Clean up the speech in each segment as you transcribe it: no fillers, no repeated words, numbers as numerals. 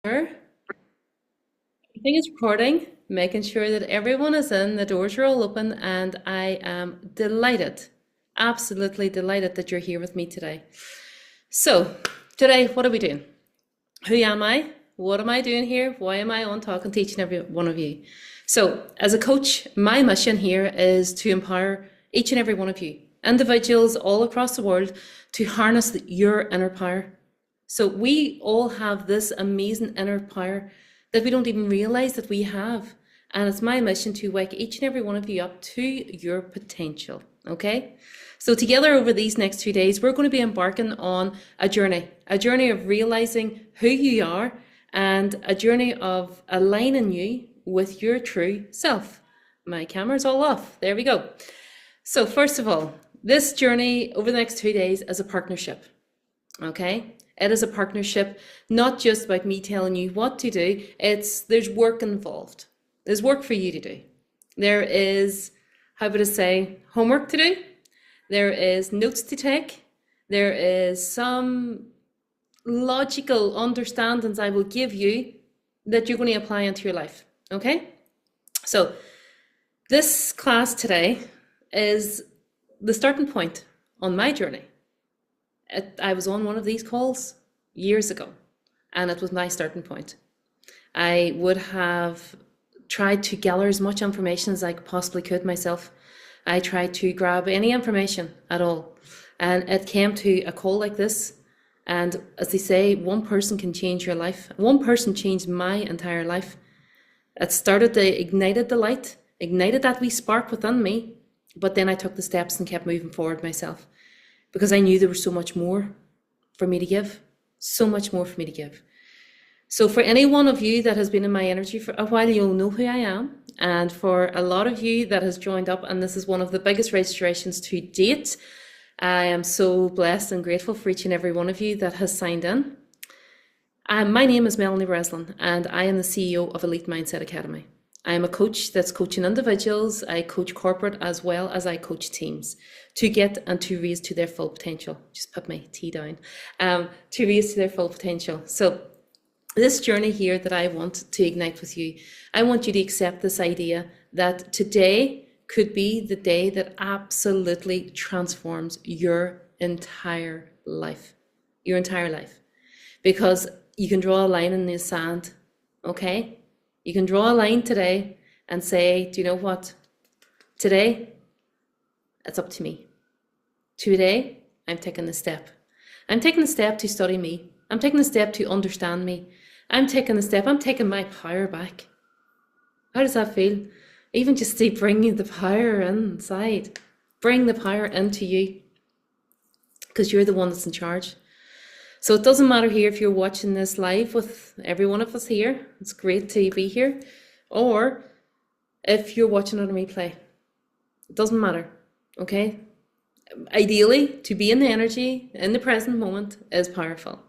Everything is recording, making sure that everyone is in, the doors are all open, and I am delighted, absolutely delighted that you're here with me today. So, today, what are we doing? Who am I? What am I doing here? Why am I on talking to each and every one of you? So, as a coach, my mission here is to empower each and every one of you, individuals all across the world, to harness your inner power. So we all have this amazing inner power that we don't even realize that we have. And it's my mission to wake each and every one of you up to your potential. Okay? So together over these next 2 days, we're going to be embarking on a journey of realizing who you are and a journey of aligning you with your true self. My camera's all off. There we go. So first of all, this journey over the next 2 days is a partnership. Okay? It is a partnership, not just about me telling you what to do. There's work involved. There's work for you to do. There is, how would I say, homework to do. There is notes to take. There is some logical understandings I will give you that you're going to apply into your life. Okay? So this class today is the starting point on my journey. I was on one of these calls years ago, and it was my starting point. I would have tried to gather as much information as I possibly could myself. I tried to grab any information at all, and it came to a call like this. And as they say, one person can change your life. One person changed my entire life. It ignited the light, ignited that wee spark within me, but then I took the steps and kept moving forward myself, because I knew there was so much more for me to give, so much more for me to give. So for any one of you that has been in my energy for a while, you'll know who I am. And for a lot of you that has joined up, and this is one of the biggest registrations to date, I am so blessed and grateful for each and every one of you that has signed in. My name is Melanie Breslin, and I am the CEO of Elite Mindset Academy. I am a coach that's coaching individuals. I coach corporate as well as I coach teams to get and to raise to their full potential. Just put my tea down. To raise to their full potential. So this journey here that I want to ignite with you, I want you to accept this idea that today could be the day that absolutely transforms your entire life. Your entire life. Because you can draw a line in the sand, okay? You can draw a line today and say, do you know what? Today, it's up to me. Today, I'm taking the step. I'm taking the step to study me. I'm taking the step to understand me. I'm taking my power back. How does that feel? Even just to bring the power inside. Bring the power into you. Because you're the one that's in charge. So it doesn't matter here if you're watching this live with every one of us here. It's great to be here. Or if you're watching on a replay. It doesn't matter, okay? Ideally, to be in the energy, in the present moment, is powerful.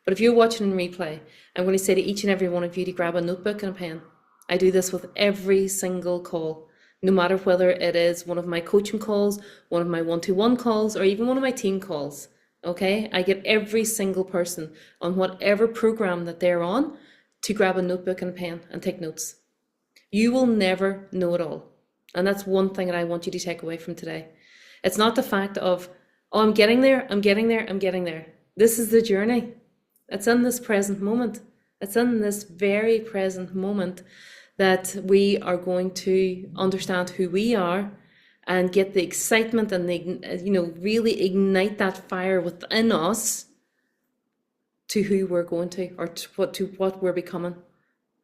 But if you're watching on replay, I'm going to say to each and every one of you to grab a notebook and a pen. I do this with every single call, no matter whether it is one of my coaching calls, one of my one-to-one calls, or even one of my team calls. Okay, I get every single person on whatever program that they're on to grab a notebook and a pen and take notes. You will never know it all. And that's one thing that I want you to take away from today. It's not the fact of, oh, I'm getting there. This is the journey. It's in this present moment. It's in this very present moment that we are going to understand who we are and get the excitement and really ignite that fire within us to who we're going to, or to what we're becoming.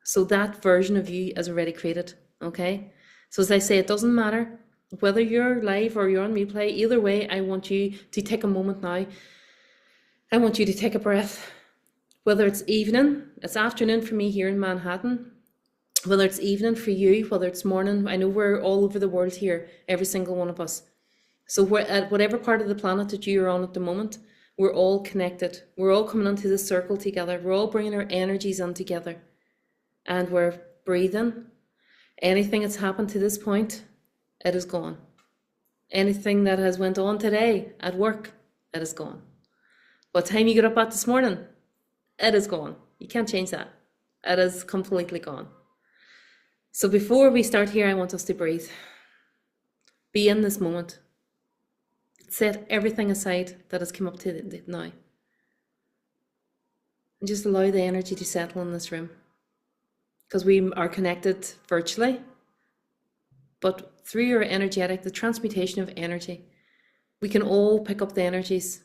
So that version of you is already created, okay? So as I say, it doesn't matter whether you're live or you're on replay. Either way, I want you to take a moment now. I want you to take a breath. Whether it's evening, it's afternoon for me here in Manhattan. Whether it's evening for you, whether it's morning, I know we're all over the world here, every single one of us. So we're at whatever part of the planet that you're on at the moment, we're all connected. We're all coming into this circle together. We're all bringing our energies in together. And we're breathing. Anything that's happened to this point, it is gone. Anything that has went on today at work, it is gone. What time you got up at this morning, it is gone. You can't change that. It is completely gone. So before we start here, I want us to breathe. Be in this moment. Set everything aside that has come up to now. And just allow the energy to settle in this room. Because we are connected virtually, but through your energetic, the transmutation of energy, we can all pick up the energies.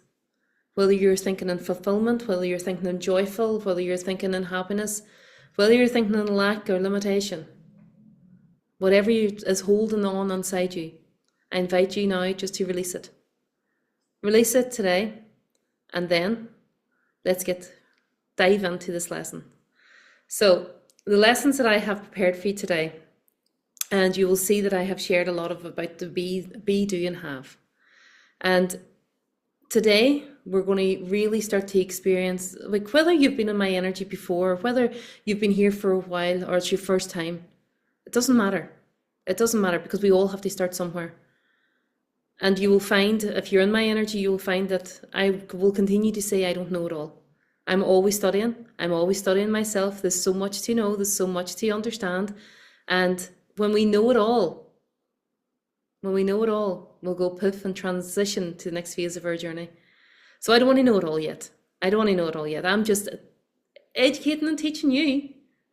Whether you're thinking in fulfillment, whether you're thinking in joyful, whether you're thinking in happiness, whether you're thinking in lack or limitation, whatever is holding on inside you, I invite you now just to release it. Release it today, and then let's dive into this lesson. So the lessons that I have prepared for you today, and you will see that I have shared a lot about the be, do, and have. And today we're going to really start to experience, like, whether you've been in my energy before, whether you've been here for a while, or it's your first time, it doesn't matter. It doesn't matter, because we all have to start somewhere. And you will find, if you're in my energy, you will find that I will continue to say I don't know it all. I'm always studying. I'm always studying myself. There's so much to know. There's so much to understand. And when we know it all, we'll go poof and transition to the next phase of our journey. So I don't want to know it all yet. I'm just educating and teaching you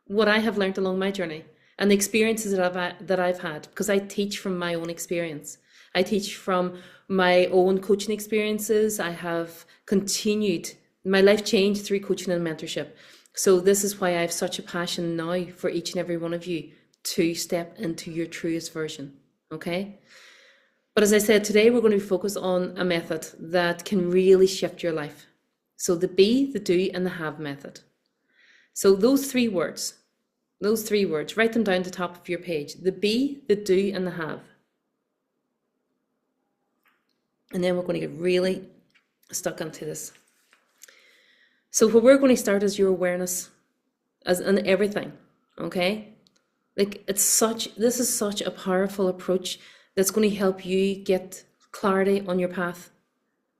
what I have learned along my journey and the experiences that I've had, because I teach from my own experience. I teach from my own coaching experiences. I have continued. My life changed through coaching and mentorship. So this is why I have such a passion now for each and every one of you to step into your truest version, okay? But as I said, today we're going to focus on a method that can really shift your life. So the be, the do, and the have method. So those three words, write them down at the top of your page. The be, the do, and the have. And then we're going to get really stuck into this. So what we're going to start is your awareness as in everything, okay? Like, this is such a powerful approach that's going to help you get clarity on your path.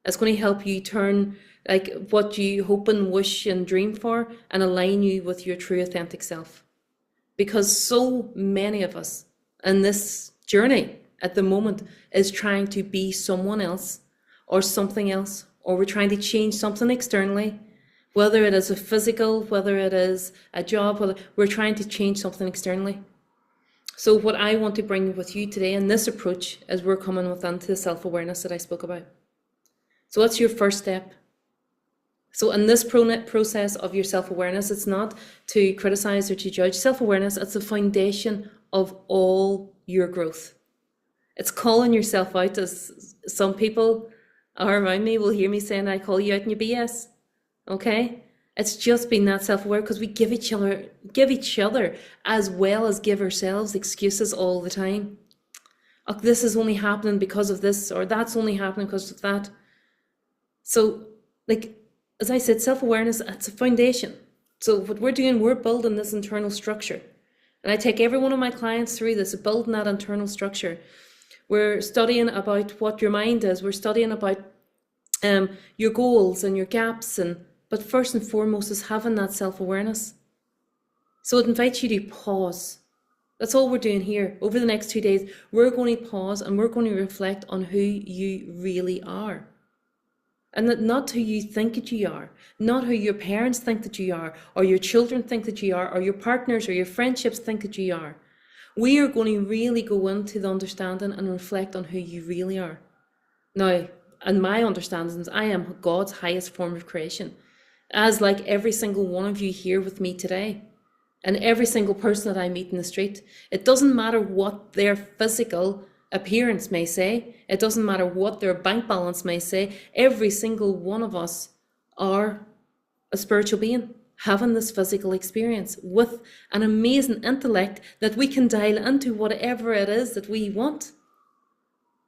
It's going to help you turn like what you hope and wish and dream for and align you with your true authentic self. Because so many of us in this journey at the moment is trying to be someone else or something else, or we're trying to change something externally, whether it is a physical, whether it is a job, whether we're trying to change something externally. So what I want to bring with you today in this approach is we're coming within to the self-awareness that I spoke about. So what's your first step? So in this process of your self-awareness, it's not to criticize or to judge. Self-awareness, it's the foundation of all your growth. It's calling yourself out, as some people around me will hear me saying, I call you out in your BS. Okay? It's just being that self-aware, because we give each other as well as give ourselves excuses all the time. Oh, this is only happening because of this, or that's only happening because of that. So, like, as I said, self-awareness, it's a foundation. So what we're doing, we're building this internal structure. And I take every one of my clients through this, building that internal structure. We're studying about what your mind is. We're studying about your goals and your gaps, but first and foremost is having that self-awareness. So it invites you to pause. That's all we're doing here. Over the next 2 days, we're going to pause and we're going to reflect on who you really are. And that not who you think that you are, not who your parents think that you are, or your children think that you are, or your partners or your friendships think that you are. We are going to really go into the understanding and reflect on who you really are. Now, in my understandings, I am God's highest form of creation, as like every single one of you here with me today, and every single person that I meet in the street. It doesn't matter what their physical appearance may say. It doesn't matter what their bank balance may say. Every single one of us are a spiritual being, having this physical experience with an amazing intellect that we can dial into whatever it is that we want.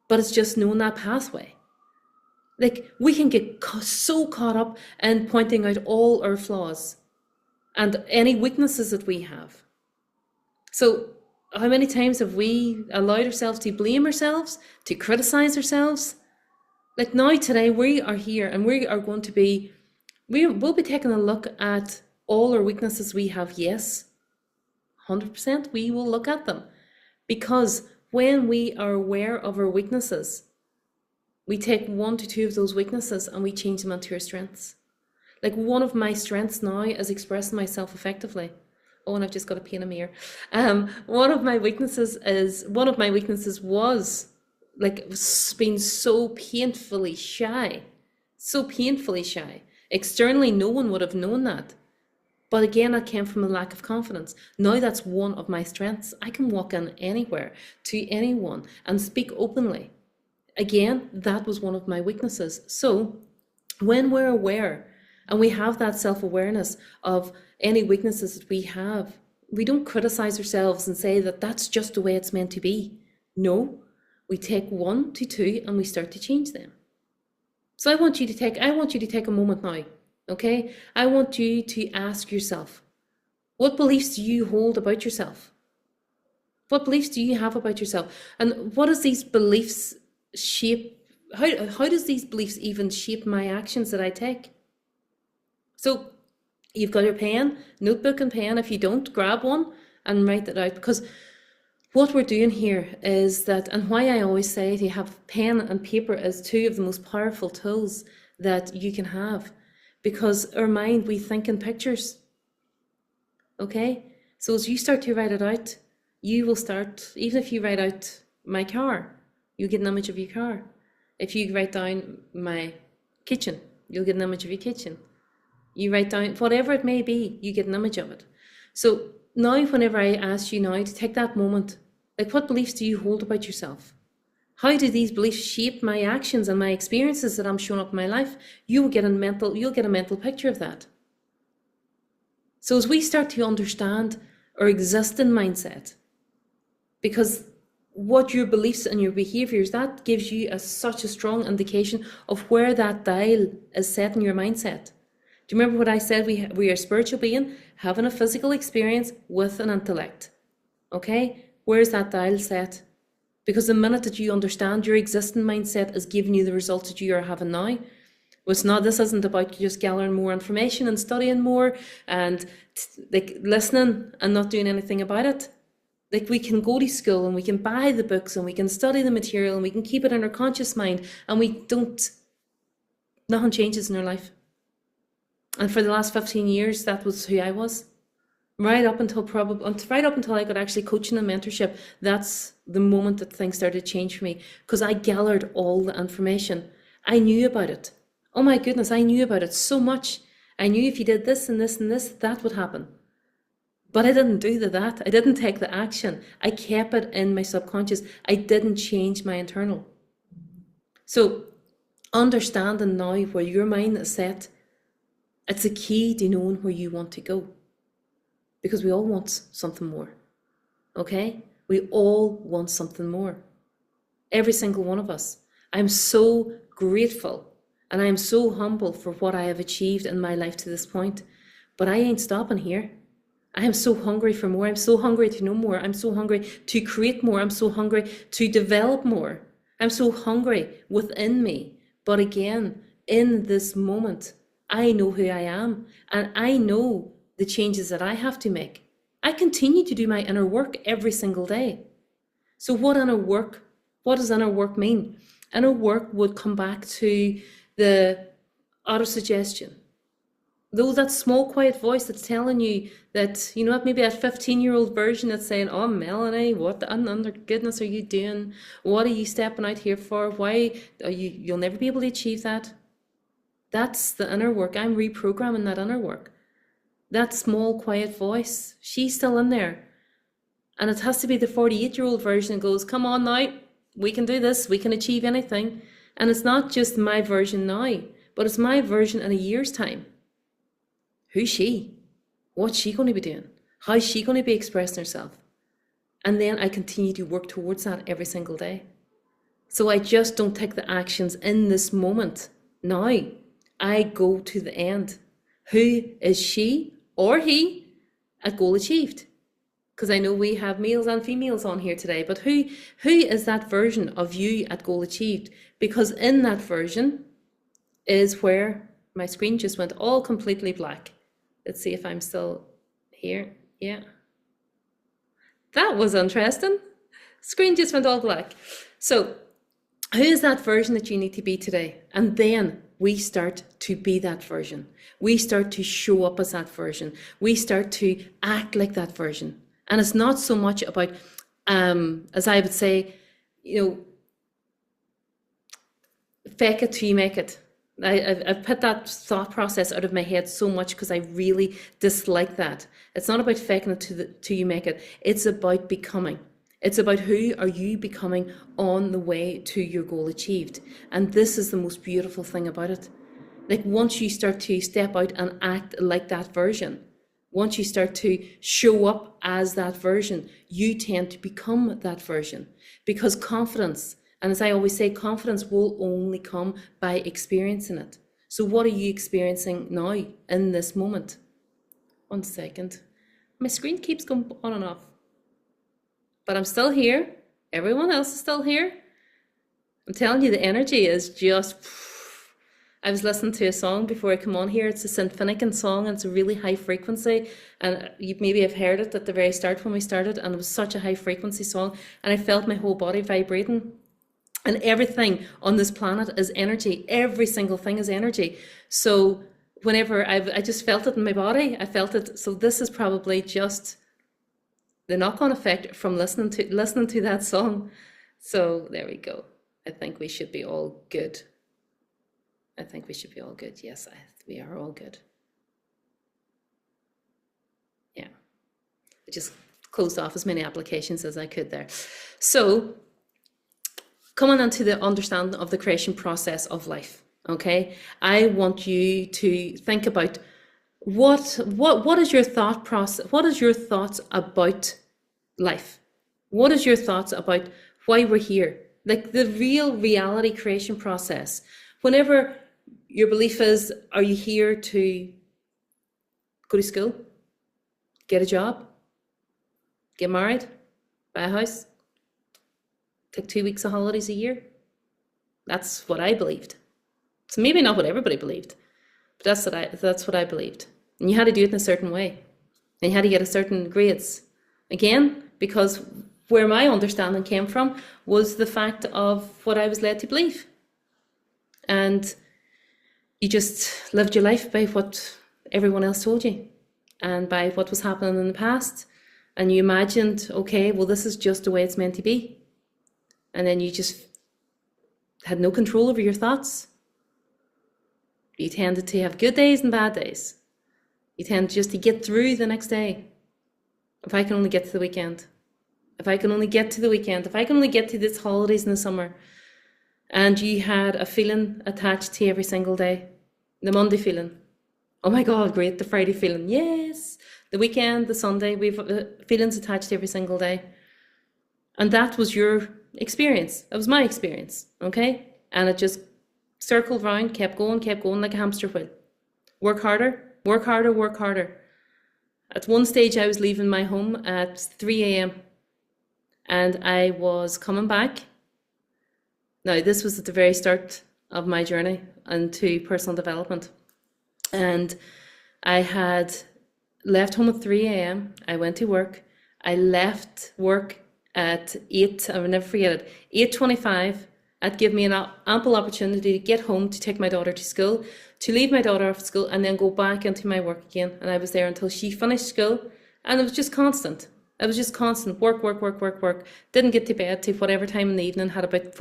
But it's just knowing that pathway. Like, we can get so caught up in pointing out all our flaws and any weaknesses that we have. So how many times have we allowed ourselves to blame ourselves, to criticize ourselves? Like, now today we are here and we are going to be, we'll be taking a look at all our weaknesses we have, yes, 100%, we will look at them. Because when we are aware of our weaknesses, we take 1 to 2 of those weaknesses and we change them into our strengths. Like one of my strengths now is expressing myself effectively. Oh, and I've just got a pain in my ear. One of my weaknesses was like being so painfully shy. So painfully shy. Externally, no one would have known that. But again, that came from a lack of confidence. Now that's one of my strengths. I can walk in anywhere to anyone and speak openly. Again, that was one of my weaknesses. So when we're aware and we have that self-awareness of any weaknesses that we have, we don't criticize ourselves and say that that's just the way it's meant to be. No, we take 1 to 2 and we start to change them. So I want you to take a moment now, okay? I want you to ask yourself, what beliefs do you hold about yourself? What beliefs do you have about yourself? And what does these beliefs shape? How does these beliefs even shape my actions that I take? So you've got your pen, notebook and pen. If you don't, grab one and write that out, because what we're doing here is that, and why I always say to have pen and paper as 2 of the most powerful tools that you can have, because our mind, we think in pictures. Okay? So as you start to write it out, you will start, even if you write out my car, you get an image of your car. If you write down my kitchen, you'll get an image of your kitchen. You write down whatever it may be, you get an image of it. So now, whenever I ask you now to take that moment, like what beliefs do you hold about yourself? How do these beliefs shape my actions and my experiences that I'm showing up in my life? You'll get a mental picture of that. So as we start to understand our existing mindset, because what your beliefs and your behaviors, that gives you such a strong indication of where that dial is set in your mindset. Do you remember what I said? We are a spiritual being having a physical experience with an intellect. Okay? Where's that dial set? Because the minute that you understand your existing mindset is giving you the results that you are having now, this isn't about just gathering more information and studying more and like listening and not doing anything about it. Like we can go to school and we can buy the books and we can study the material and we can keep it in our conscious mind and nothing changes in our life. And for the last 15 years, that was who I was. Right up until I got actually coaching and mentorship, that's the moment that things started to change for me, because I gathered all the information. I knew about it. Oh my goodness, I knew about it so much. I knew if you did this and this and this, that would happen. But I didn't do that. I didn't take the action. I kept it in my subconscious. I didn't change my internal. So understanding now where your mind is set, it's a key to knowing where you want to go. Because we all want something more. Okay? We all want something more. Every single one of us. I'm so grateful and I'm so humble for what I have achieved in my life to this point. But I ain't stopping here. I am so hungry for more. I'm so hungry to know more. I'm so hungry to create more. I'm so hungry to develop more. I'm so hungry within me. But again, in this moment, I know who I am and I know the changes that I have to make. I continue to do my inner work every single day. So what does inner work mean? Inner work would come back to the auto-suggestion. Though that small quiet voice that's telling you that, you know what, maybe that 15-year-old version that's saying, oh, Melanie, what under goodness are you doing? What are you stepping out here for? Why are you'll never be able to achieve that? That's the inner work. I'm reprogramming that inner work. That small quiet voice, she's still in there. And it has to be the 48-year-old version that goes, come on now, we can do this, we can achieve anything. And it's not just my version now, but it's my version in a year's time. Who's she? What's she going to be doing? How's she going to be expressing herself? And then I continue to work towards that every single day. So I just don't take the actions in this moment. Now, I go to the end. Who is she or he at goal achieved? Because I know we have males and females on here today, but who is that version of you at goal achieved? Because in that version is where my screen just went all completely black. Let's see if I'm still here. Yeah. That was interesting. Screen just went all black. So who is that version that you need to be today? And then we start to be that version. We start to show up as that version. We start to act like that version. And it's not so much about, as I would say, fake it till you make it. I've put that thought process out of my head so much because I really dislike that. It's not about faking it till you make it. It's about becoming. It's about who are you becoming on the way to your goal achieved. And this is the most beautiful thing about it. Like once you start to step out and act like that version, once you start to show up as that version, you tend to become that version. Because confidence, and as I always say, confidence will only come by experiencing it. So what are you experiencing now in this moment? 1 second. My screen keeps going on and off. But I'm still here. Everyone else is still here. I'm telling you, the energy is just... I was listening to a song before I come on here. It's a Symphonican song, and it's a really high frequency. And you maybe have heard it at the very start when we started, and it was such a high frequency song. And I felt my whole body vibrating. And everything on this planet is energy. Every single thing is energy. So whenever I just felt it in my body, I felt it. So this is probably just the knock-on effect from listening to that song. So there we go. I think we should be all good. I think we should be all good. Yes, we are all good. Yeah. I just closed off as many applications as I could there. So coming on to the understanding of the creation process of life, okay? I want you to think about what is your thought process? What is your thoughts about life? What is your thoughts about why we're here? Like the real reality creation process. Whenever your belief is, are you here to go to school, get a job, get married, buy a house, take 2 weeks of holidays a year? That's what I believed. So maybe not what everybody believed, but that's what I believed. And you had to do it in a certain way. And you had to get a certain grades. Again, because where my understanding came from was the fact of what I was led to believe. And you just lived your life by what everyone else told you and by what was happening in the past. And you imagined, okay, well, this is just the way it's meant to be. And then you just had no control over your thoughts. You tended to have good days and bad days. You tend just to get through the next day. If I can only get to the weekend. If I can only get to the weekend. If I can only get to these holidays in the summer. And you had a feeling attached to every single day. The Monday feeling. Oh my God, great. The Friday feeling. Yes. The weekend, the Sunday, we've feelings attached to every single day. And that was your experience. That was my experience. Okay? And it just circled round, kept going like a hamster wheel. Work harder, work harder, work harder. At one stage, I was leaving my home at 3 a.m. and I was coming back. Now, this was at the very start of my journey into personal development. And I had left home at 3 a.m. I went to work. I left work at 8, I will never forget it, 8:25. That gave me an ample opportunity to get home, to take my daughter to school, to leave my daughter off school, and then go back into my work again. And I was there until she finished school, and it was just constant. It was just constant work, work, work, work, work. Didn't get to bed till whatever time in the evening, had about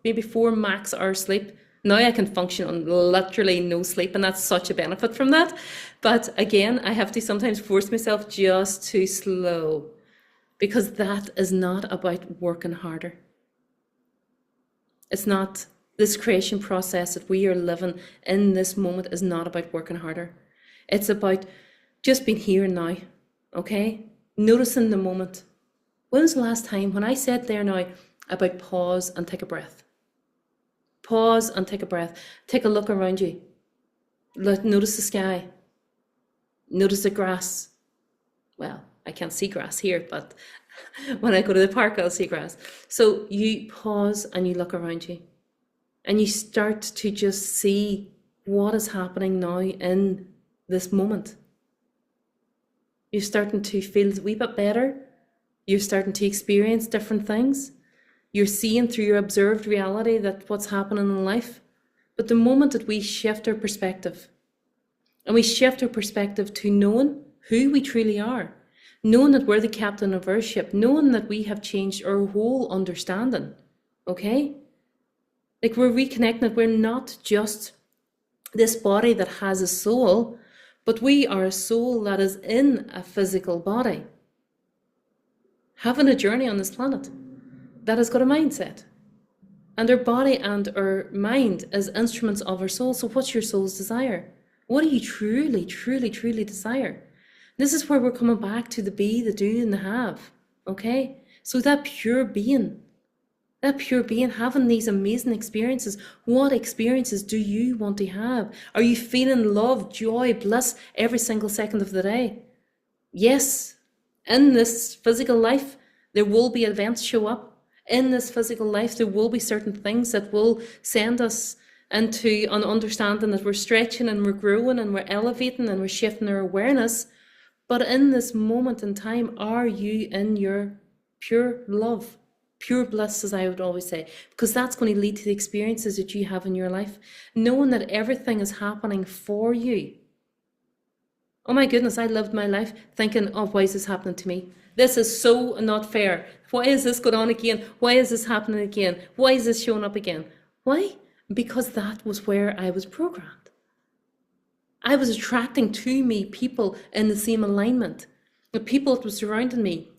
maybe four max hours sleep. Now I can function on literally no sleep, and that's such a benefit from that. But again, I have to sometimes force myself just to slow, because that is not about working harder. It's not. This creation process that we are living in this moment is not about working harder. It's about just being here and now, okay? Noticing the moment. When was the last time when I said there now about pause and take a breath? Pause and take a breath. Take a look around you. Notice the sky. Notice the grass. Well, I can't see grass here, but when I go to the park, I'll see grass. So you pause and you look around you. And you start to just see what is happening now in this moment. You're starting to feel a wee bit better. You're starting to experience different things. You're seeing through your observed reality that what's happening in life. But the moment that we shift our perspective, and we shift our perspective to knowing who we truly are, knowing that we're the captain of our ship, knowing that we have changed our whole understanding, okay? Like we're reconnecting that we're not just this body that has a soul, but we are a soul that is in a physical body, having a journey on this planet that has got a mindset. And our body and our mind as instruments of our soul. So what's your soul's desire? What do you truly, truly, truly desire? This is where we're coming back to the be, the do, and the have. Okay? So that pure being, having these amazing experiences. What experiences do you want to have? Are you feeling love, joy, bliss every single second of the day? Yes, in this physical life, there will be events show up. In this physical life, there will be certain things that will send us into an understanding that we're stretching and we're growing and we're elevating and we're shifting our awareness. But in this moment in time, are you in your pure love, pure bliss, as I would always say? Because that's going to lead to the experiences that you have in your life, knowing that everything is happening for you. Oh my goodness, I lived my life thinking, oh, why is this happening to me? This is so not fair. Why is this going on again? Why is this happening again? Why is this showing up again? Why? Because that was where I was programmed. I was attracting to me people in the same alignment, the people that were surrounding me.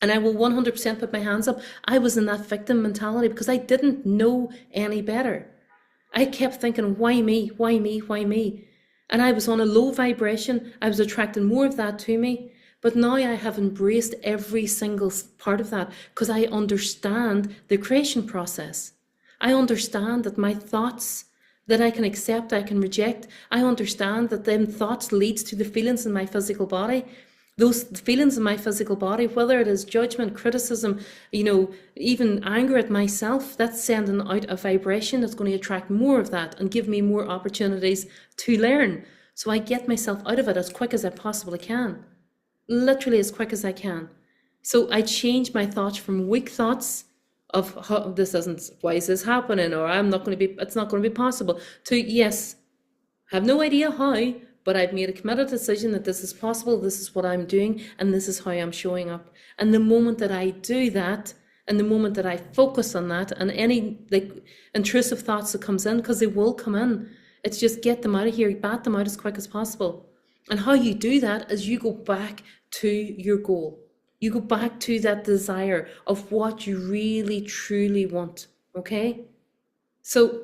And I will 100% put my hands up. I was in that victim mentality because I didn't know any better. I kept thinking, why me? Why me? Why me? And I was on a low vibration. I was attracting more of that to me. But now I have embraced every single part of that because I understand the creation process. I understand that my thoughts that I can accept, I can reject. I understand that them thoughts leads to the feelings in my physical body. Those feelings in my physical body, whether it is judgment, criticism, even anger at myself, that's sending out a vibration that's going to attract more of that and give me more opportunities to learn. So I get myself out of it as quick as I possibly can. Literally as quick as I can. So I change my thoughts from weak thoughts of why is this happening, or it's not going to be possible, to yes, I have no idea how, but I've made a committed decision that this is possible, this is what I'm doing, and this is how I'm showing up. And the moment that I do that, and the moment that I focus on that, and any intrusive thoughts that comes in, because they will come in, it's just get them out of here, bat them out as quick as possible. And how you do that is you go back to your goal. You go back to that desire of what you really, truly want, okay? So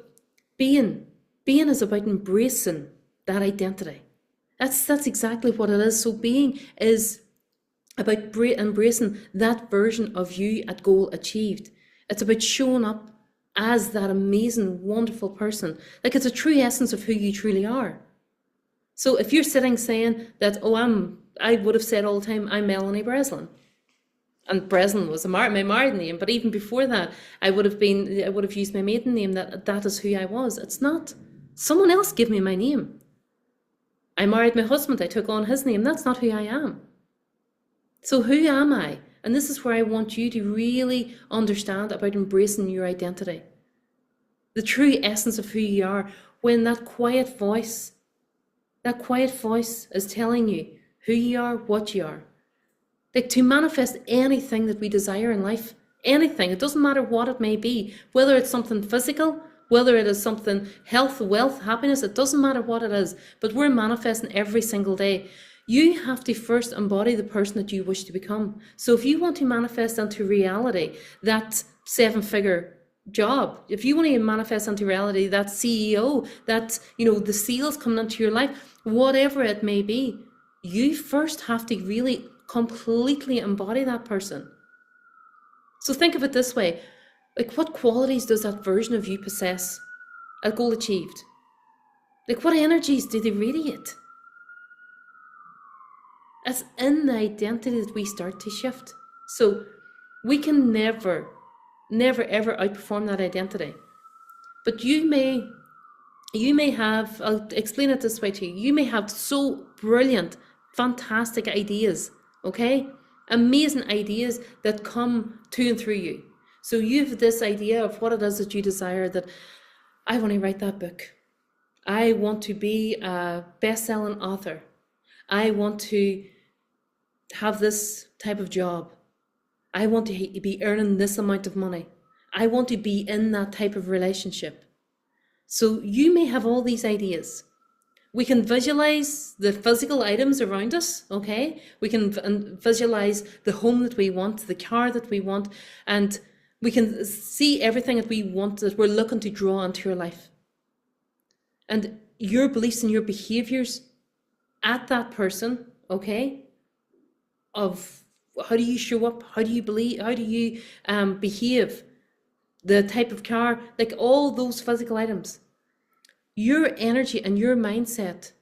being is about embracing that identity. That's exactly what it is. So being is about embracing that version of you at goal achieved. It's about showing up as that amazing, wonderful person. Like it's a true essence of who you truly are. So if you're sitting saying that, I would have said all the time, I'm Melanie Breslin. And Breslin was my married name, but even before that, I would have used my maiden name, that is who I was. It's not. Someone else gave me my name. I married my husband, I took on his name. That's not who I am. So who am I? And this is where I want you to really understand about embracing your identity. The true essence of who you are, when that quiet voice is telling you who you are, what you are. Like to manifest anything that we desire in life, anything, it doesn't matter what it may be, whether it's something physical, whether it is something health, wealth, happiness, it doesn't matter what it is, but we're manifesting every single day. You have to first embody the person that you wish to become. So if you want to manifest into reality that 7-figure job, if you want to manifest into reality that CEO, that the sales coming into your life, whatever it may be, you first have to really completely embody that person. So think of it this way, like what qualities does that version of you possess at goal achieved? Like what energies do they radiate? It's in the identity that we start to shift. So we can never ever outperform that identity. But you may have, I'll explain it this way to you, you may have so brilliant fantastic ideas, okay? Amazing ideas that come to and through you. So you have this idea of what it is that you desire, that I want to write that book. I want to be a best-selling author. I want to have this type of job. I want to be earning this amount of money. I want to be in that type of relationship. So you may have all these ideas. We can visualize the physical items around us, okay? We can visualize the home that we want, the car that we want, and we can see everything that we want, that we're looking to draw into our life. And your beliefs and your behaviors at that person, okay, of how do you show up, how do you believe, how do you behave, the type of car, like all those physical items. Your energy and your mindset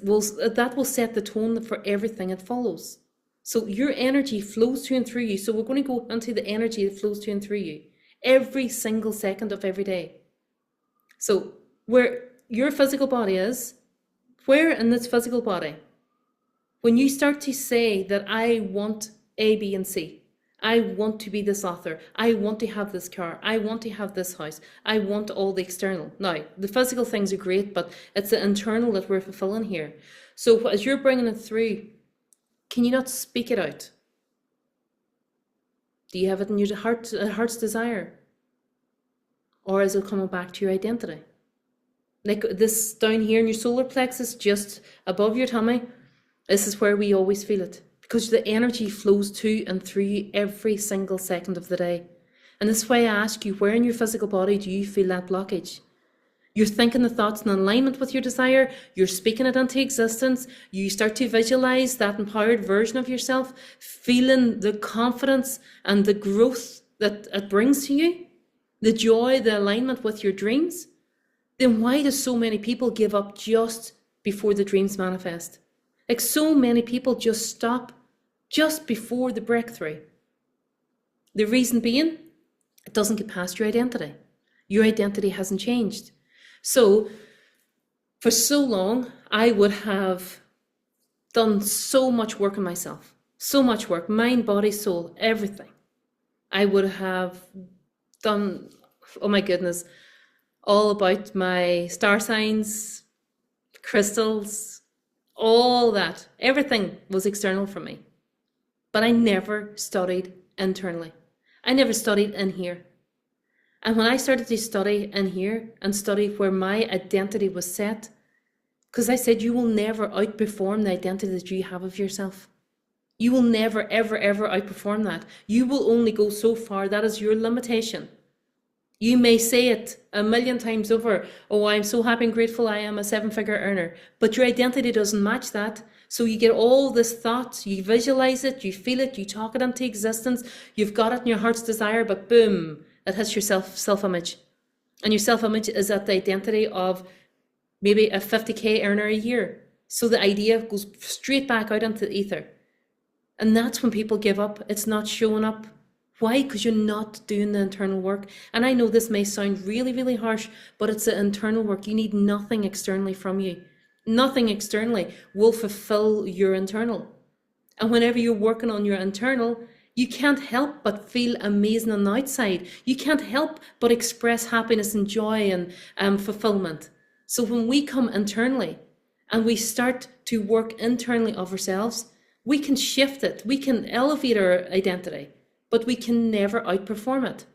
will set the tone for everything that follows. So your energy flows to and through you. So we're going to go into the energy that flows to and through you every single second of every day. So where your physical body is, where in this physical body, when you start to say that I want A, B, and C, I want to be this author, I want to have this car, I want to have this house, I want all the external. Now, the physical things are great, but it's the internal that we're fulfilling here. So as you're bringing it through, can you not speak it out? Do you have it in your heart's desire? Or is it coming back to your identity? Like this down here in your solar plexus, just above your tummy, this is where we always feel it. Because the energy flows to and through you every single second of the day. And this is why I ask you, where in your physical body do you feel that blockage? You're thinking the thoughts in alignment with your desire, you're speaking it into existence, you start to visualize that empowered version of yourself, feeling the confidence and the growth that it brings to you, the joy, the alignment with your dreams. Then why do so many people give up just before the dreams manifest? Like so many people just stop just before the breakthrough. The reason being, it doesn't get past your identity. Your identity hasn't changed. So for so long, I would have done so much work on myself, so much work, mind, body, soul, everything. I would have done, oh my goodness, all about my star signs, crystals, all that. Everything was external for me. But I never studied internally. I never studied in here. And when I started to study in here and study where my identity was set, because I said you will never outperform the identity that you have of yourself. You will never, ever, ever outperform that. You will only go so far. That is your limitation. You may say it a million times over, oh, I'm so happy and grateful I am a 7-figure earner, but your identity doesn't match that. So you get all this thought, you visualize it, you feel it, you talk it into existence, you've got it in your heart's desire, but boom, it hits your self-image. And your self-image is at the identity of maybe a 50K earner a year. So the idea goes straight back out into the ether. And that's when people give up. It's not showing up. Why? Because you're not doing the internal work. And I know this may sound really, really harsh, but it's the internal work. You need nothing externally from you. Nothing externally will fulfill your internal. And whenever you're working on your internal, you can't help but feel amazing on the outside. You can't help but express happiness and joy and fulfillment. So when we come internally and we start to work internally of ourselves, we can shift it. We can elevate our identity, but we can never outperform it.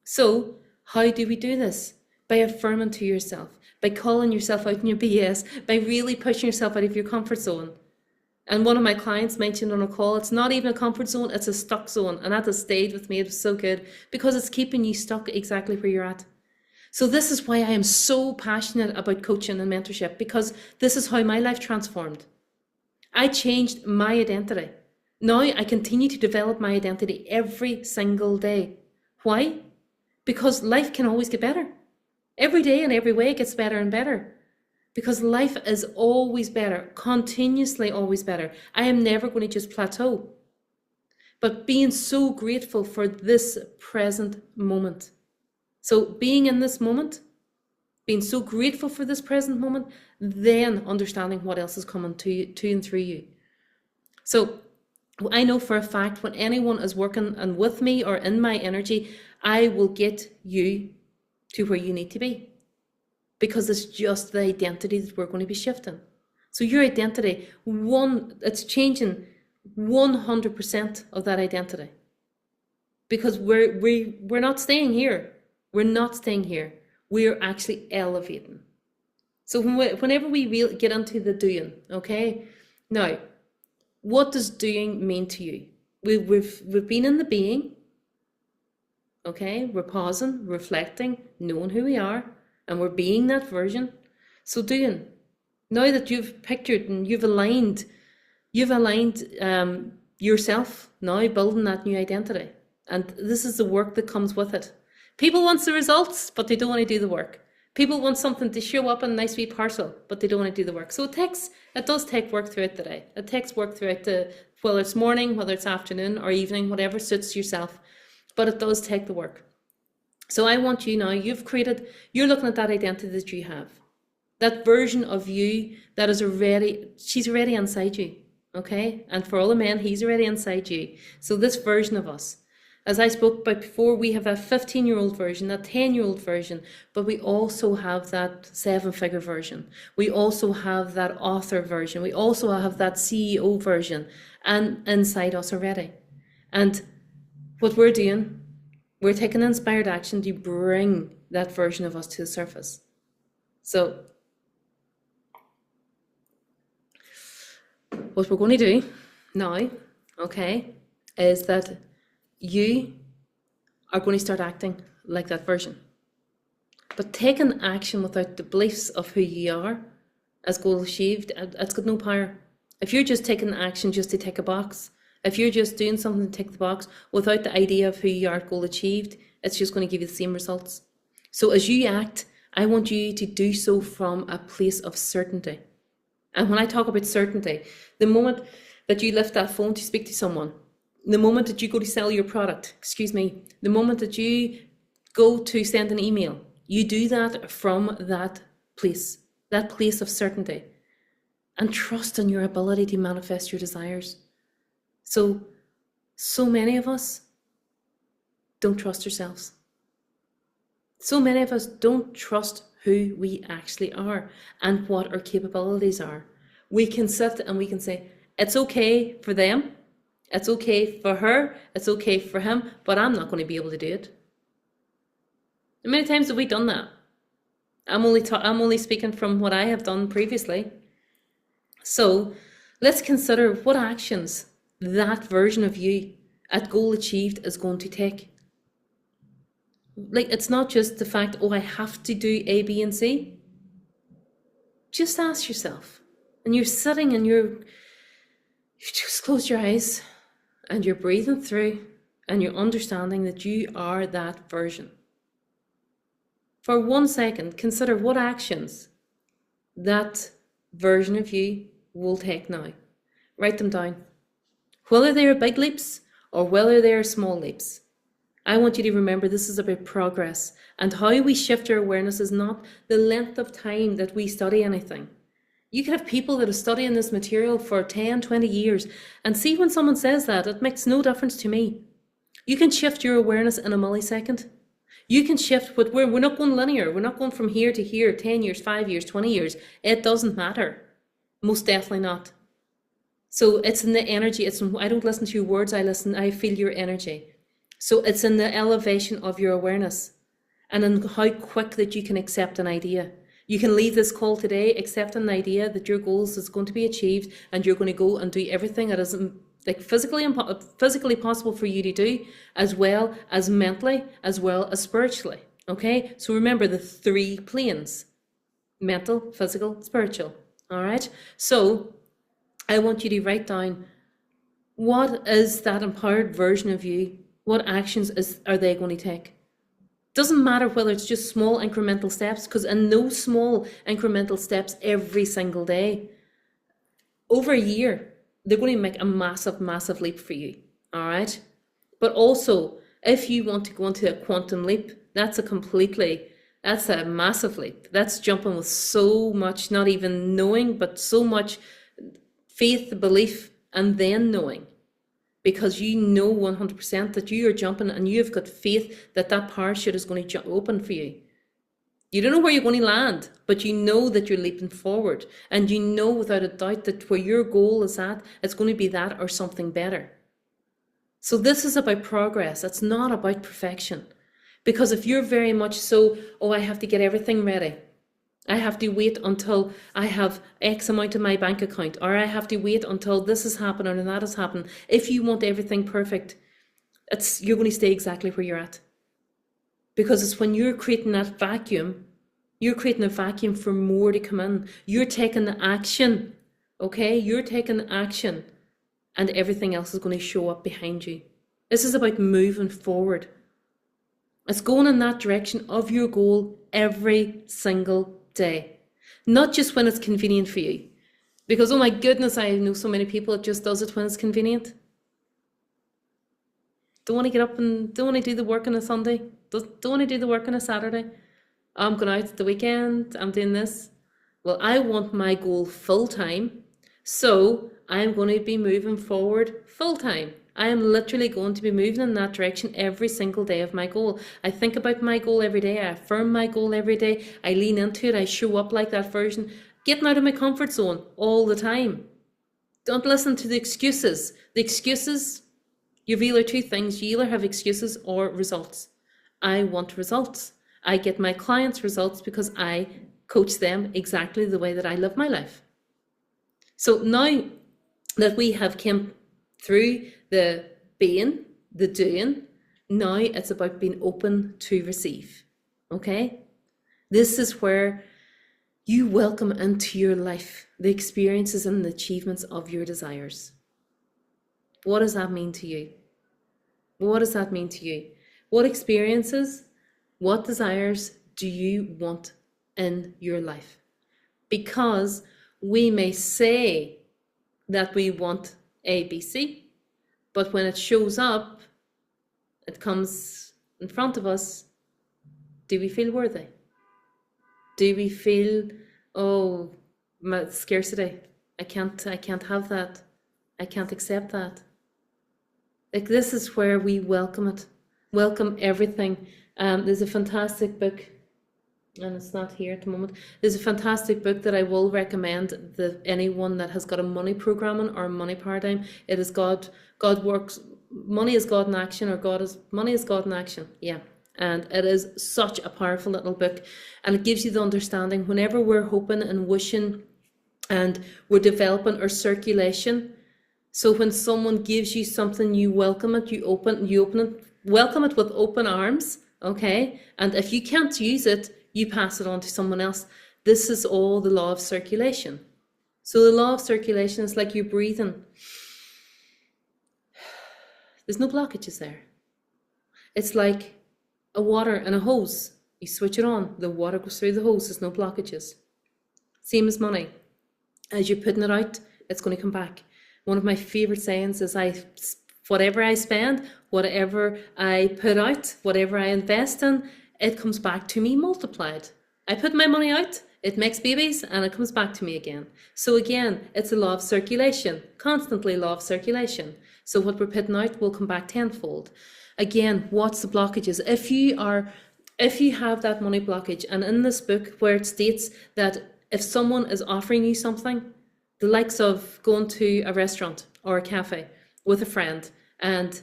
So how do we do this? By affirming to yourself, by calling yourself out in your BS, by really pushing yourself out of your comfort zone. And one of my clients mentioned on a call, it's not even a comfort zone, it's a stuck zone. And that has stayed with me. It was so good because it's keeping you stuck exactly where you're at. So this is why I am so passionate about coaching and mentorship, because this is how my life transformed. I changed my identity. Now I continue to develop my identity every single day. Why? Because life can always get better. Every day and every way it gets better and better. Because life is always better, continuously always better. I am never going to just plateau. But being so grateful for this present moment. So being in this moment, being so grateful for this present moment, then understanding what else is coming to and through you. So I know for a fact when anyone is working and with me or in my energy, I will get you to where you need to be, because it's just the identity that we're going to be shifting. So your identity, it's changing 100% of that identity, because we're not staying here. We're not staying here. We're actually elevating. So whenever we get into the doing, okay? Now, what does doing mean to you? We've been in the being, okay? We're pausing, reflecting, knowing who we are, and we're being that version. So doing. Now that you've pictured and you've aligned yourself, now building that new identity. And this is the work that comes with it. People want the results, but they don't want to do the work. People want something to show up in a nice wee parcel, but they don't want to do the work. So it does take work throughout the day. It takes work throughout whether it's morning, whether it's afternoon or evening, whatever suits yourself. But it does take the work. So I want you now, you're looking at that identity that you have. That version of you that is she's already inside you, okay? And for all the men, he's already inside you. So this version of us, as I spoke about before, we have that 15-year-old version, that 10-year-old version, but we also have that 7-figure version. We also have that author version. We also have that CEO version and inside us already. And what we're doing, we're taking inspired action to bring that version of us to the surface. So what we're going to do now, okay, is that you are going to start acting like that version. But taking action without the beliefs of who you are as goal achieved, it's got no power. If you're just taking action just to tick a box, if you're just doing something to tick the box without the idea of who you are goal achieved, it's just going to give you the same results. So as you act, I want you to do so from a place of certainty. And when I talk about certainty, the moment that you lift that phone to speak to someone, the moment that you go to sell your product, the moment that you go to send an email, you do that from that place of certainty, and trust in your ability to manifest your desires. So many of us don't trust ourselves. So many of us don't trust who we actually are and what our capabilities are. We can sit and we can say, it's okay for them, it's okay for her, it's okay for him, but I'm not going to be able to do it. How many times have we done that? I'm only speaking from what I have done previously. So let's consider what actions that version of you at goal achieved is going to take. Like, it's not just the fact, I have to do A, B, and C. Just ask yourself, and you're sitting and you just close your eyes and you're breathing through and you're understanding that you are that version. For 1 second, consider what actions that version of you will take now. Write them down. Whether they are big leaps or whether they are small leaps. I want you to remember this is about progress, and how we shift our awareness is not the length of time that we study anything. You can have people that are studying this material for 10, 20 years, and see, when someone says that, it makes no difference to me. You can shift your awareness in a millisecond. You can shift, but we're not going linear. We're not going from here to here, 10 years, 5 years, 20 years. It doesn't matter. Most definitely not. So it's in the energy. I don't listen to your words. I feel your energy. So it's in the elevation of your awareness and in how quick that you can accept an idea. You can leave this call today accepting the idea that your goals is going to be achieved, and you're going to go and do everything that is like physically possible for you to do, as well as mentally, as well as spiritually. Okay, so remember the 3 planes: mental, physical, spiritual. All right, so I want you to write down, what is that empowered version of you? What actions are they going to take? Doesn't matter whether it's just small incremental steps, because in those small incremental steps every single day, over a year, they're going to make a massive, massive leap for you. All right. But also, if you want to go into a quantum leap, that's a completely That's a massive leap. That's jumping with so much, not even knowing, but so much faith, belief, and then knowing. Because you know 100% that you are jumping and you've got faith that that parachute is going to open for you. You don't know where you're going to land, but you know that you're leaping forward. And you know without a doubt that where your goal is at, it's going to be that or something better. So this is about progress. It's not about perfection. Because if you're very much so, oh, I have to get everything ready. I have to wait until I have X amount in my bank account, or I have to wait until this has happened or that has happened. If you want everything perfect, you're going to stay exactly where you're at. Because it's when you're creating that vacuum, you're creating a vacuum for more to come in. You're taking the action, okay? You're taking action, and everything else is going to show up behind you. This is about moving forward. It's going in that direction of your goal every single day. Not just when it's convenient for you. Because, oh my goodness, I know so many people that just does it when it's convenient. Don't want to get up and don't want to do the work on a Sunday. Don't want to do the work on a Saturday. I'm going out the weekend. I'm doing this. Well, I want my goal full time. So I'm going to be moving forward full time. I am literally going to be moving in that direction every single day of my goal. I think about my goal every day. I affirm my goal every day. I lean into it. I show up like that version. Getting out of my comfort zone all the time. Don't listen to the excuses. The excuses, you've either two things. You either have excuses or results. I want results. I get my clients results because I coach them exactly the way that I live my life. So now that we have come through the being, the doing, now it's about being open to receive. Okay? This is where you welcome into your life the experiences and the achievements of your desires. What does that mean to you? What does that mean to you? What experiences, what desires do you want in your life? Because we may say that we want A, B, C, but when it shows up, it comes in front of us, do we feel worthy? Do we feel, oh, my scarcity, I can't have that. I can't accept that. Like, this is where we welcome it. Welcome everything. There's a fantastic book, and it's not here at the moment. There's a fantastic book that I will recommend that anyone that has got a money programming or a money paradigm. It is God Works. Money is God in Action, or Money is God in Action. Yeah. And it is such a powerful little book, and it gives you the understanding whenever we're hoping and wishing and we're developing our circulation. So when someone gives you something, you welcome it, you open it, welcome it with open arms, okay? And if you can't use it, you pass it on to someone else. This is all the law of circulation. So the law of circulation is like you're breathing. There's no blockages there. It's like a water and a hose. You switch it on, the water goes through the hose, there's no blockages. Same as money. As you're putting it out, it's going to come back. One of my favorite sayings is whatever I spend, whatever I put out, whatever I invest in, it comes back to me multiplied. I put my money out, it makes babies, and it comes back to me again. So again, it's a law of circulation, constantly law of circulation. So what we're putting out will come back tenfold. Again, what's the blockages? If you have that money blockage, and in this book where it states that if someone is offering you something, the likes of going to a restaurant or a cafe with a friend and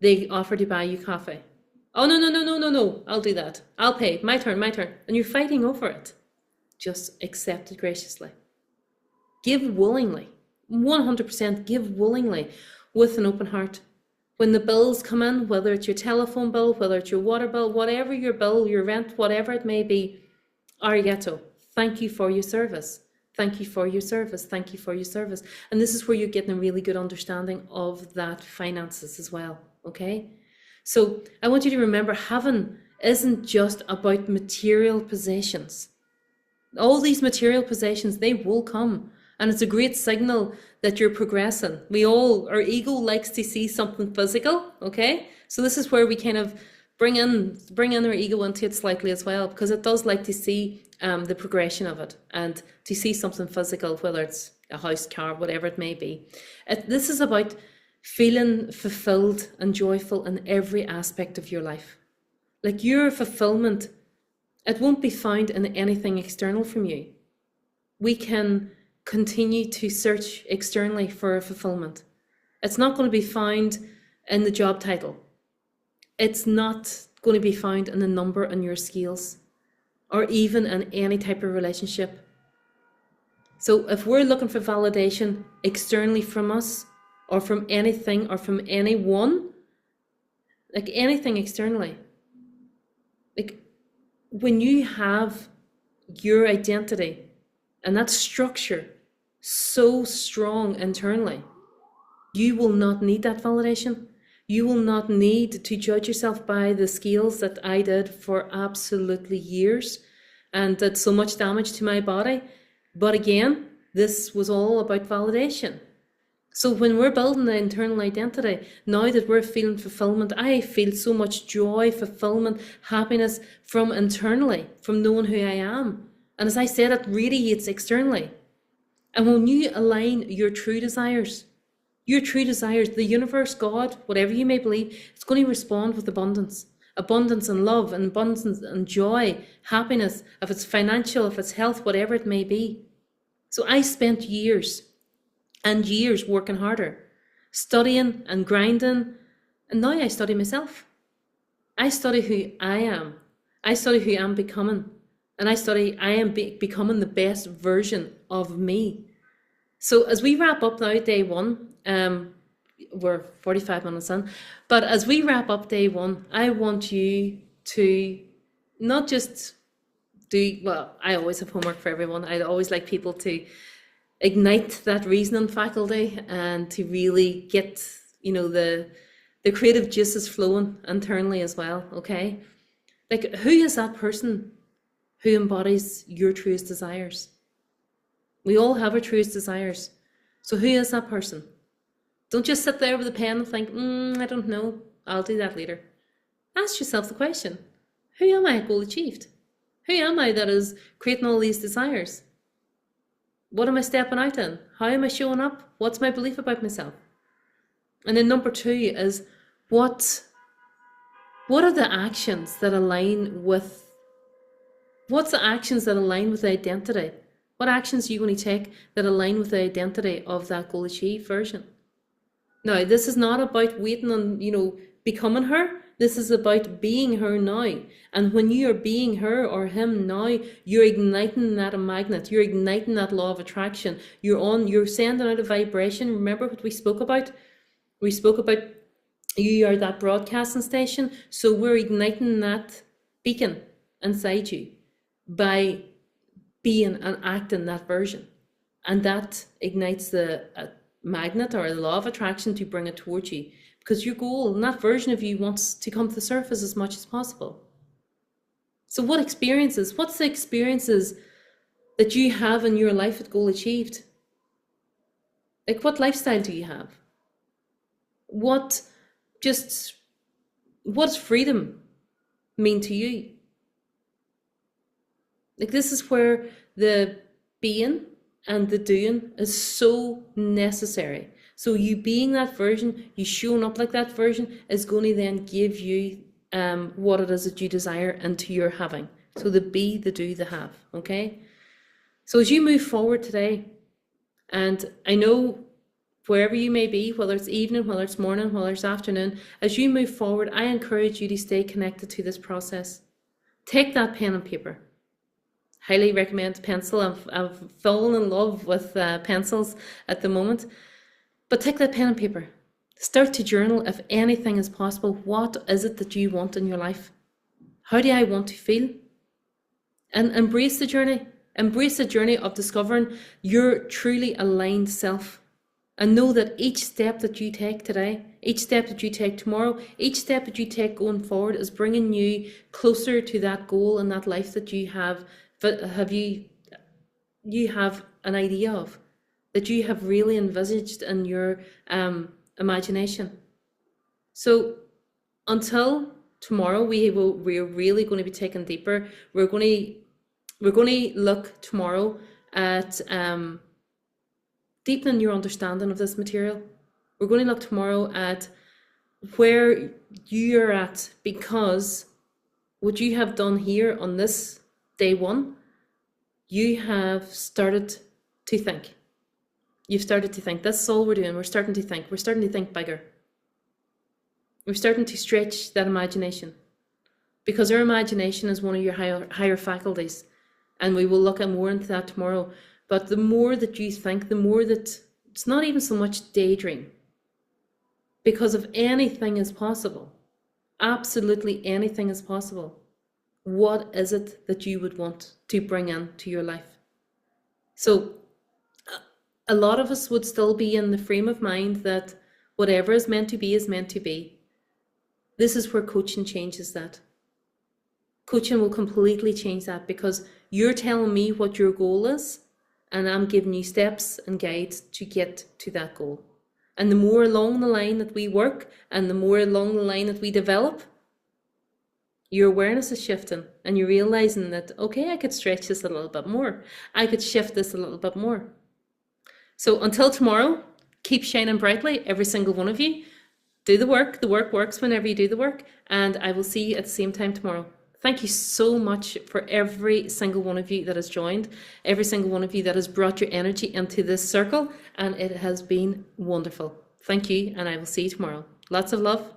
they offer to buy you coffee. Oh, no, I'll do that. I'll pay, my turn. And you're fighting over it. Just accept it graciously. Give willingly, 100% give willingly with an open heart. When the bills come in, whether it's your telephone bill, whether it's your water bill, whatever your bill, your rent, whatever it may be, arigato, thank you for your service. Thank you for your service. Thank you for your service. And this is where you're getting a really good understanding of that finances as well. Okay. So I want you to remember, heaven isn't just about material possessions. All these material possessions, they will come. And it's a great signal that you're progressing. Our ego likes to see something physical. Okay. So this is where we kind of bring in their ego into it slightly as well, because it does like to see the progression of it, and to see something physical, whether it's a house, car, whatever it may be. This is about feeling fulfilled and joyful in every aspect of your life. Like, your fulfillment, it won't be found in anything external from you. We can continue to search externally for fulfillment. It's not going to be found in the job title. It's not going to be found in the number on your scales, or even in any type of relationship. So if we're looking for validation externally from us, or from anything, or from anyone, like anything externally, like when you have your identity and that structure so strong internally, you will not need that validation. You will not need to judge yourself by the scales that I did for absolutely years, and did so much damage to my body. But again, this was all about validation. So when we're building the internal identity, now that we're feeling fulfillment, I feel so much joy, fulfillment, happiness from internally, from knowing who I am. And as I said, it radiates externally. And when you align your true desires, the universe, God, whatever you may believe, it's going to respond with abundance. Abundance and love, and abundance and joy, happiness, if it's financial, if it's health, whatever it may be. So I spent years and years working harder, studying and grinding, and now I study myself. I study who I am. I study who I'm becoming, and I am becoming the best version of me. So as we wrap up now, day one, we're 45 minutes in, but as we wrap up day one, I want you to not just I always have homework for everyone. I always like people to ignite that reasoning faculty, and to really get, the creative juices flowing internally as well, okay? Like, who is that person who embodies your truest desires? We all have our truest desires. So who is that person? Don't just sit there with a pen and think, I don't know, I'll do that later. Ask yourself the question, who am I at goal achieved? Who am I that is creating all these desires? What am I stepping out in? How am I showing up? What's my belief about myself? And then number two is, what are the actions that align with, what's the actions that align with the identity? What actions are you going to take that align with the identity of that goal achieved version? Now, this is not about waiting on, becoming her. This is about being her now. And when you are being her or him now, you're igniting that magnet. You're igniting that law of attraction. You're sending out a vibration. Remember what we spoke about? We spoke about you are that broadcasting station. So we're igniting that beacon inside you by being and acting that version. And that ignites the magnet or the law of attraction to bring it towards you. Because your goal and that version of you wants to come to the surface as much as possible. So what's the experiences that you have in your life at goal achieved? Like, what lifestyle do you have? What does freedom mean to you? Like, this is where the being and the doing is so necessary. So you being that version, you showing up like that version, is going to then give you what it is that you desire into your having. So the be, the do, the have, okay? So as you move forward today, and I know wherever you may be, whether it's evening, whether it's morning, whether it's afternoon, as you move forward, I encourage you to stay connected to this process. Take that pen and paper. Highly recommend pencil. I've fallen in love with pencils at the moment. But take that pen and paper. Start to journal if anything is possible. What is it that you want in your life? How do I want to feel? And embrace the journey. Embrace the journey of discovering your truly aligned self. And know that each step that you take today, each step that you take tomorrow, each step that you take going forward is bringing you closer to that goal and that life that you have an idea of, that you have really envisaged in your imagination. So until tomorrow we're really going to be taken deeper. We're going to look tomorrow at deepening your understanding of this material. We're going to look tomorrow at where you're at, because what you have done here on this day one, you have started to think. You've started to think. That's all we're doing. We're starting to think. We're starting to think bigger. We're starting to stretch that imagination, because our imagination is one of your higher faculties, and we will look at more into that tomorrow. But the more that you think, the more that it's not even so much daydream, because if anything is possible, absolutely anything is possible, what is it that you would want to bring into your life? So a lot of us would still be in the frame of mind that whatever is meant to be is meant to be. This is where coaching changes that. Coaching will completely change that, because you're telling me what your goal is, and I'm giving you steps and guides to get to that goal. And the more along the line that we work, and the more along the line that we develop, your awareness is shifting, and you're realizing that, okay, I could stretch this a little bit more. I could shift this a little bit more. So until tomorrow, keep shining brightly, every single one of you. Do the work. The work works whenever you do the work. And I will see you at the same time tomorrow. Thank you so much for every single one of you that has joined, every single one of you that has brought your energy into this circle, and it has been wonderful. Thank you, and I will see you tomorrow. Lots of love.